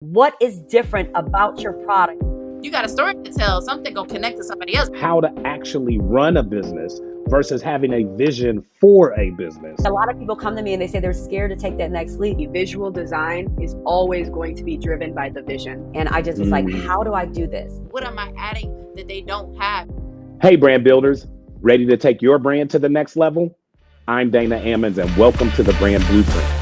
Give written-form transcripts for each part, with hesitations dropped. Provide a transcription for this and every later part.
What is different about your product? You got a story to tell, something gonna connect to somebody else. How to actually run a business versus having a vision for a business. A lot of people come to me and they say they're scared to take that next leap. Visual design is always going to be driven by the vision. And I just was like, how do I do this? What am I adding that they don't have? Hey, brand builders, ready to take your brand to the next level? I'm Dana Ammons, and welcome to the Brand Blueprint.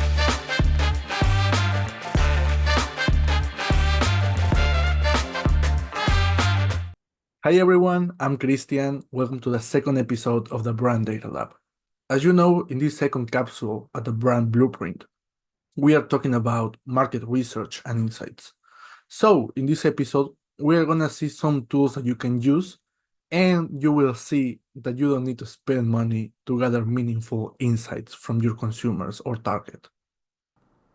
Hi everyone, I'm Christian. Welcome to the second episode of the Brand Datalab. As you know, in this second capsule at the Brand Blueprint, we are talking about market research and insights. So, in this episode, we are gonna see some tools that you can use, and you will see that you don't need to spend money to gather meaningful insights from your consumers or target.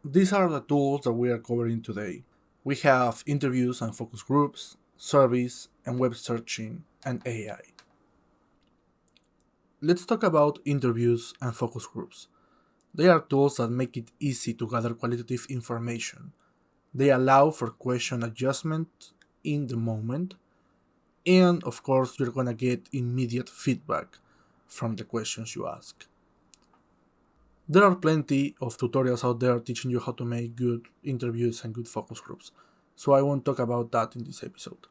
These are the tools that we are covering today. We have interviews and focus groups, surveys, and web searching, and AI. Let's talk about interviews and focus groups. They are tools that make it easy to gather qualitative information. They allow for question adjustment in the moment, and of course, you're gonna get immediate feedback from the questions you ask. There are plenty of tutorials out there teaching you how to make good interviews and good focus groups, so I won't talk about that in this episode.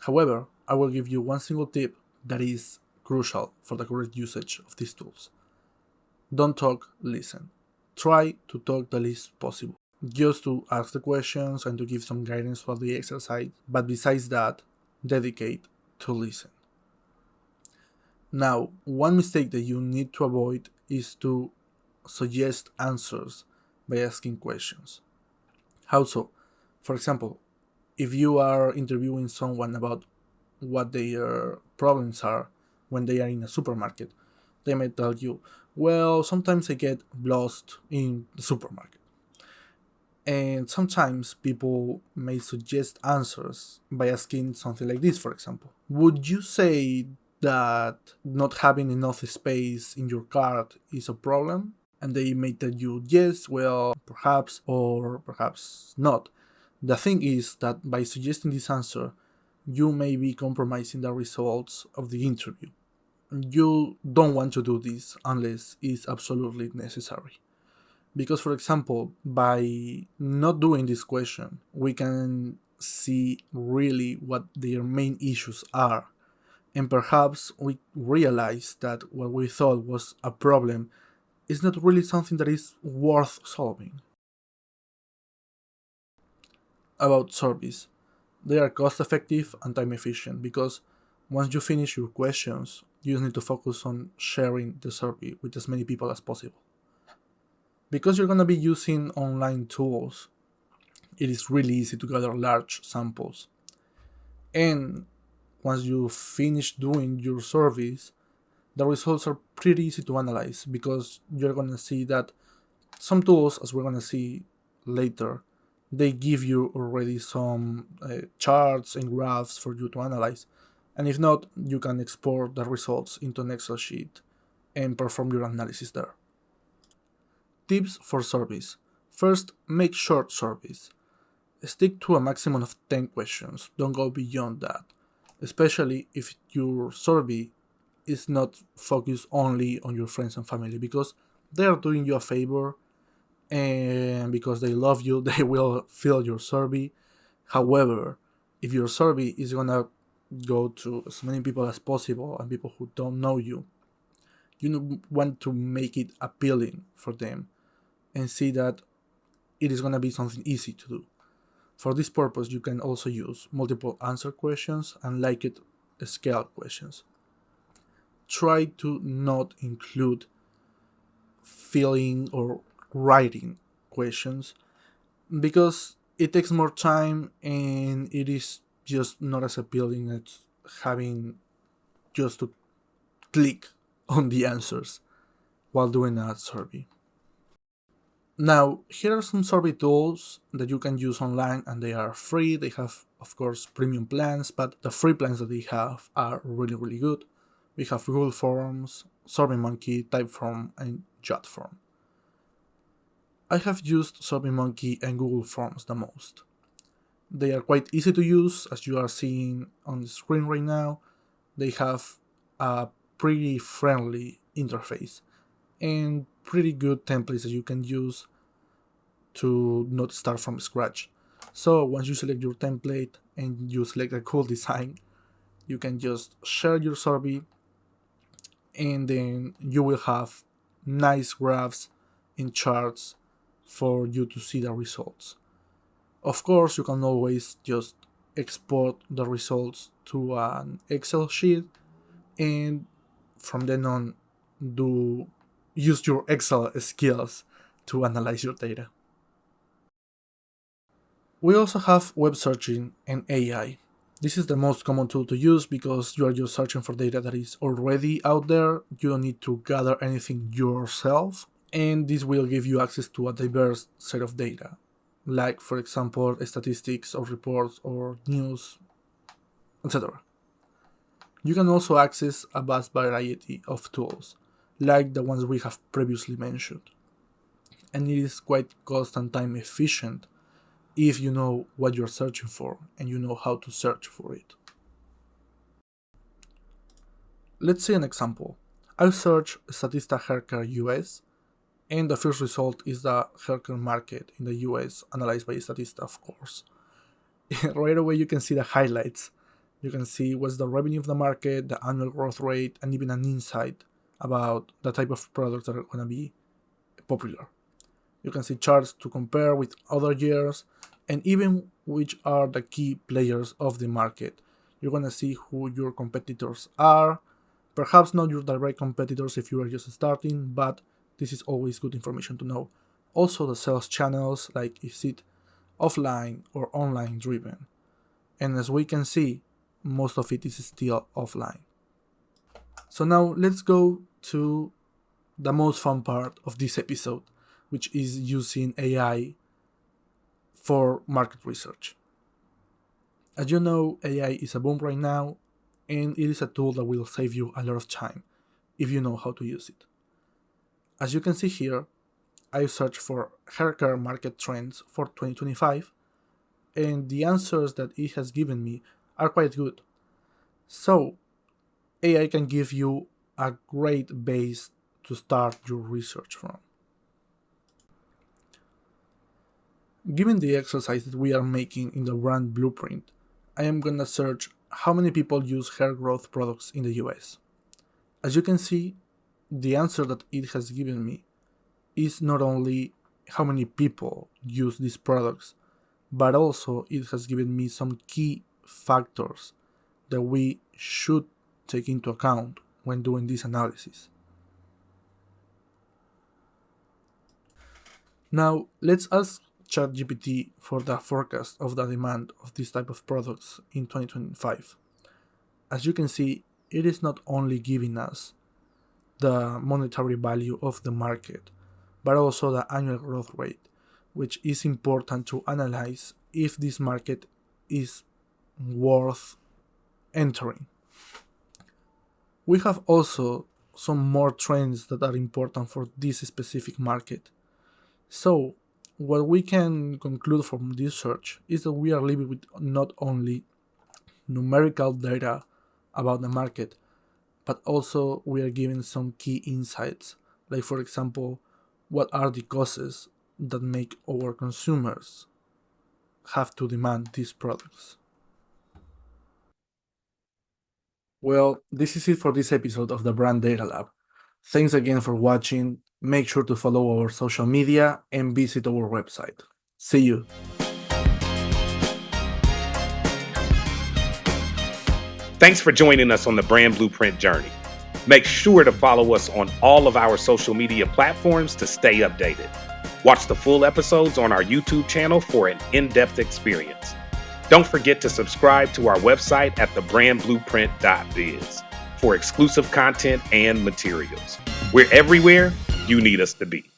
However, I will give you one single tip that is crucial for the correct usage of these tools. Don't talk, listen. Try to talk the least possible, just to ask the questions and to give some guidance for the exercise, but besides that, dedicate to listen. Now, one mistake that you need to avoid is to suggest answers by asking questions. How so? For example, if you are interviewing someone about what their problems are when they are in a supermarket, they might tell you, well, sometimes I get lost in the supermarket. And sometimes people may suggest answers by asking something like this, for example. Would you say that not having enough space in your cart is a problem? And they may tell you, yes, well, perhaps, or perhaps not. The thing is that by suggesting this answer, you may be compromising the results of the interview. You don't want to do this unless it's absolutely necessary. Because, for example, by not doing this question, we can see really what their main issues are. And perhaps we realize that what we thought was a problem is not really something that is worth solving. About surveys. They are cost effective and time efficient because once you finish your questions, you just need to focus on sharing the survey with as many people as possible. Because you're going to be using online tools, it is really easy to gather large samples. And once you finish doing your surveys, the results are pretty easy to analyze because you're going to see that some tools, as we're going to see later, they give you already some charts and graphs for you to analyze. And if not, you can export the results into an Excel sheet and perform your analysis there. Tips for surveys. First, make short surveys. Stick to a maximum of 10 questions, don't go beyond that, especially if your survey is not focused only on your friends and family, because they are doing you a favor and because they love you, they will fill your survey. However, if your survey is gonna go to as many people as possible and people who don't know you want to make it appealing for them and see that it is gonna be something easy to do. For this purpose, you can also use multiple answer questions and Likert scale questions. Try to not include filling or writing questions because it takes more time and it is just not as appealing as having just to click on the answers while doing a survey. Now, here are some survey tools that you can use online and they are free. They have, of course, premium plans, but the free plans that they have are really, really good. We have Google Forms, SurveyMonkey, Typeform, and JotForm. I have used SurveyMonkey and Google Forms the most. They are quite easy to use, as you are seeing on the screen right now. They have a pretty friendly interface and pretty good templates that you can use to not start from scratch. So once you select your template and you select a cool design, you can just share your survey, and then you will have nice graphs and charts for you to see the results. Of course, you can always just export the results to an Excel sheet, and from then on use your Excel skills to analyze your data. We also have web searching and AI. This is the most common tool to use because you are just searching for data that is already out there. You don't need to gather anything yourself, and this will give you access to a diverse set of data, like, for example, statistics or reports or news, etc. You can also access a vast variety of tools, like the ones we have previously mentioned, and it is quite cost and time efficient if you know what you're searching for and you know how to search for it. Let's see an example. I'll search Statista Haircare US, and the first result is the haircare market in the US, analyzed by Statista, of course. Right away you can see the highlights. You can see what's the revenue of the market, the annual growth rate, and even an insight about the type of products that are going to be popular. You can see charts to compare with other years, and even which are the key players of the market. You're going to see who your competitors are. Perhaps not your direct competitors if you are just starting, but this is always good information to know. Also the sales channels, like is it offline or online driven. And as we can see, most of it is still offline. So now let's go to the most fun part of this episode, which is using AI for market research. As you know, AI is a boom right now, and it is a tool that will save you a lot of time if you know how to use it. As you can see here, I searched for haircare market trends for 2025, and the answers that it has given me are quite good. So, AI can give you a great base to start your research from. Given the exercise that we are making in the brand blueprint, I am gonna search how many people use hair growth products in the US. As you can see, the answer that it has given me is not only how many people use these products, but also it has given me some key factors that we should take into account when doing this analysis. Now, let's ask ChatGPT for the forecast of the demand of this type of products in 2025. As you can see, it is not only giving us the monetary value of the market, but also the annual growth rate, which is important to analyze if this market is worth entering. We have also some more trends that are important for this specific market. So, what we can conclude from this search is that we are living with not only numerical data about the market, but also we are given some key insights, like, for example, what are the causes that make our consumers have to demand these products. Well, this is it for this episode of the Brand Datalab. Thanks again for watching. Make sure to follow our social media and visit our website. See you. Thanks for joining us on the Brand Blueprint journey. Make sure to follow us on all of our social media platforms to stay updated. Watch the full episodes on our YouTube channel for an in-depth experience. Don't forget to subscribe to our website at thebrandblueprint.biz for exclusive content and materials. We're everywhere you need us to be.